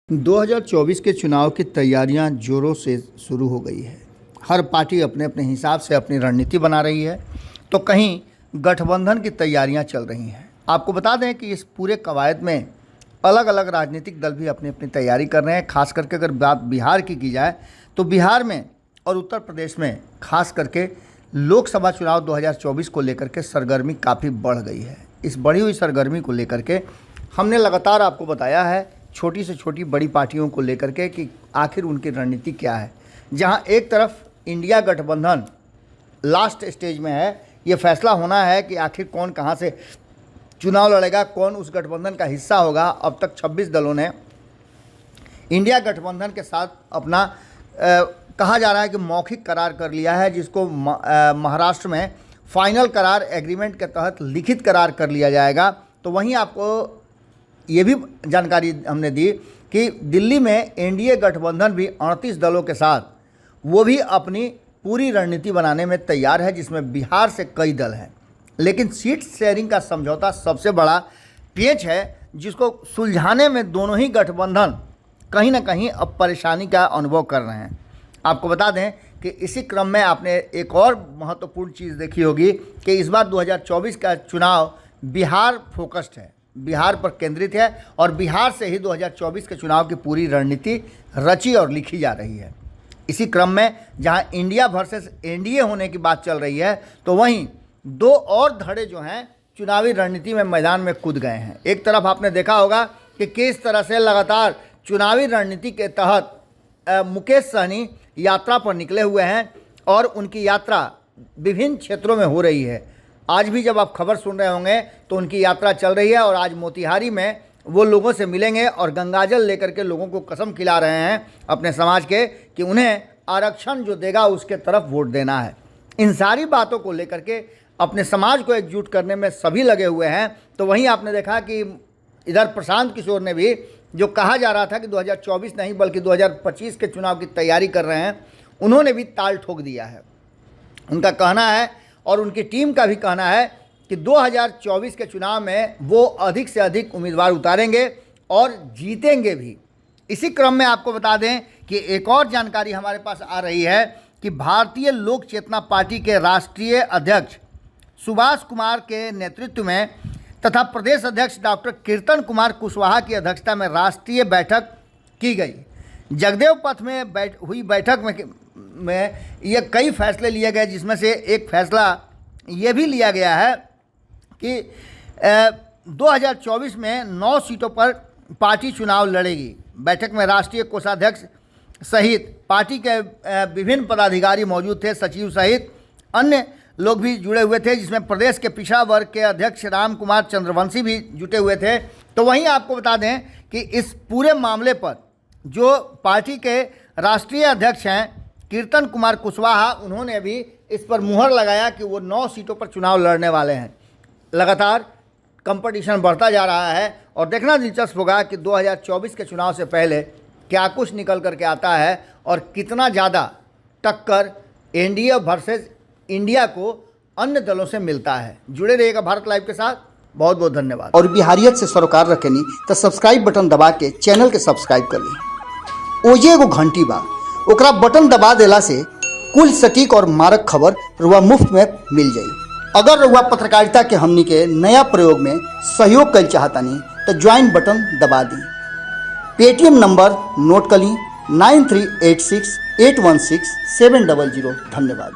2024 के चुनाव की तैयारियां जोरों से शुरू हो गई है। हर पार्टी अपने अपने हिसाब से अपनी रणनीति बना रही है, तो कहीं गठबंधन की तैयारियां चल रही हैं। आपको बता दें कि इस पूरे कवायद में अलग अलग राजनीतिक दल भी अपनी अपनी तैयारी कर रहे हैं। खास करके अगर बात बिहार की जाए तो बिहार में और उत्तर प्रदेश में खास करके लोकसभा चुनाव 2024 को लेकर के सरगर्मी काफ़ी बढ़ गई है। इस बढ़ी हुई सरगर्मी को लेकर के हमने लगातार आपको बताया है, छोटी से छोटी बड़ी पार्टियों को लेकर के, कि आखिर उनकी रणनीति क्या है। जहां एक तरफ इंडिया गठबंधन लास्ट स्टेज में है, ये फैसला होना है कि आखिर कौन कहां से चुनाव लड़ेगा, कौन उस गठबंधन का हिस्सा होगा। अब तक 26 दलों ने इंडिया गठबंधन के साथ अपना कहा जा रहा है कि मौखिक करार कर लिया है, जिसको महाराष्ट्र में फाइनल करार एग्रीमेंट के तहत लिखित करार कर लिया जाएगा। तो वहीं आपको ये भी जानकारी हमने दी कि दिल्ली में एनडीए गठबंधन भी 38 दलों के साथ वो भी अपनी पूरी रणनीति बनाने में तैयार है, जिसमें बिहार से कई दल हैं। लेकिन सीट शेयरिंग का समझौता सबसे बड़ा पेच है, जिसको सुलझाने में दोनों ही गठबंधन कहीं ना कहीं अब परेशानी का अनुभव कर रहे हैं। आपको बता दें कि इसी क्रम में आपने एक और महत्वपूर्ण चीज़ देखी होगी कि इस बार 2024 का चुनाव बिहार फोकस्ड है, बिहार पर केंद्रित है, और बिहार से ही 2024 के चुनाव की पूरी रणनीति रची और लिखी जा रही है। इसी क्रम में जहां इंडिया वर्सेस एनडीए होने की बात चल रही है, तो वहीं दो और धड़े जो हैं चुनावी रणनीति में मैदान में कूद गए हैं। एक तरफ आपने देखा होगा कि किस तरह से लगातार चुनावी रणनीति के तहत मुकेश सहनी यात्रा पर निकले हुए हैं और उनकी यात्रा विभिन्न क्षेत्रों में हो रही है। आज भी जब आप खबर सुन रहे होंगे तो उनकी यात्रा चल रही है, और आज मोतिहारी में वो लोगों से मिलेंगे और गंगाजल लेकर के लोगों को कसम खिला रहे हैं अपने समाज के कि उन्हें आरक्षण जो देगा उसके तरफ वोट देना है। इन सारी बातों को लेकर के अपने समाज को एकजुट करने में सभी लगे हुए हैं। तो वहीं आपने देखा कि इधर प्रशांत किशोर ने भी, जो कहा जा रहा था कि 2024 नहीं बल्कि 2025 के चुनाव की तैयारी कर रहे हैं, उन्होंने भी ताल ठोक दिया है। उनका कहना है और उनकी टीम का भी कहना है कि 2024 के चुनाव में वो अधिक से अधिक उम्मीदवार उतारेंगे और जीतेंगे भी। इसी क्रम में आपको बता दें कि एक और जानकारी हमारे पास आ रही है कि भारतीय लोक चेतना पार्टी के राष्ट्रीय अध्यक्ष सुभाष कुमार के नेतृत्व में तथा प्रदेश अध्यक्ष डॉक्टर कीर्तन कुमार कुशवाहा की अध्यक्षता में राष्ट्रीय बैठक की गई। जगदेव पथ में हुई बैठक में ये कई फैसले लिए गए, जिसमें से एक फैसला ये भी लिया गया है कि 2024 में 9 सीटों पर पार्टी चुनाव लड़ेगी। बैठक में राष्ट्रीय कोषाध्यक्ष सहित पार्टी के विभिन्न पदाधिकारी मौजूद थे, सचिव सहित अन्य लोग भी जुड़े हुए थे, जिसमें प्रदेश के पिछड़ा वर्ग के अध्यक्ष राम कुमार चंद्रवंशी भी जुटे हुए थे। तो वहीं आपको बता दें कि इस पूरे मामले पर जो पार्टी के राष्ट्रीय अध्यक्ष हैं कीर्तन कुमार कुशवाहा, उन्होंने भी इस पर मुहर लगाया कि वो 9 सीटों पर चुनाव लड़ने वाले हैं। लगातार कंपटीशन बढ़ता जा रहा है और देखना दिलचस्प होगा कि 2024 के चुनाव से पहले क्या कुछ निकल करके आता है और कितना ज़्यादा टक्कर एनडीए वर्सेस इंडिया को अन्य दलों से मिलता है। जुड़े रहिएगा भारत लाइव के साथ। बहुत बहुत धन्यवाद। और बिहारियत से सरोकार रखेनी तो सब्सक्राइब बटन दबा के चैनल के सब्सक्राइब कर ली। ओजे एगो घंटी बा, ओकरा बटन दबा देला से कुल सटीक और मारक खबर रुआ मुफ्त में मिल जाई। अगर रुआ पत्रकारिता के हमनी के नया प्रयोग में सहयोग कर चाहतानी तो ज्वाइन बटन दबा दी। पेटीएम नंबर नोट कर ली 9386816700। धन्यवाद।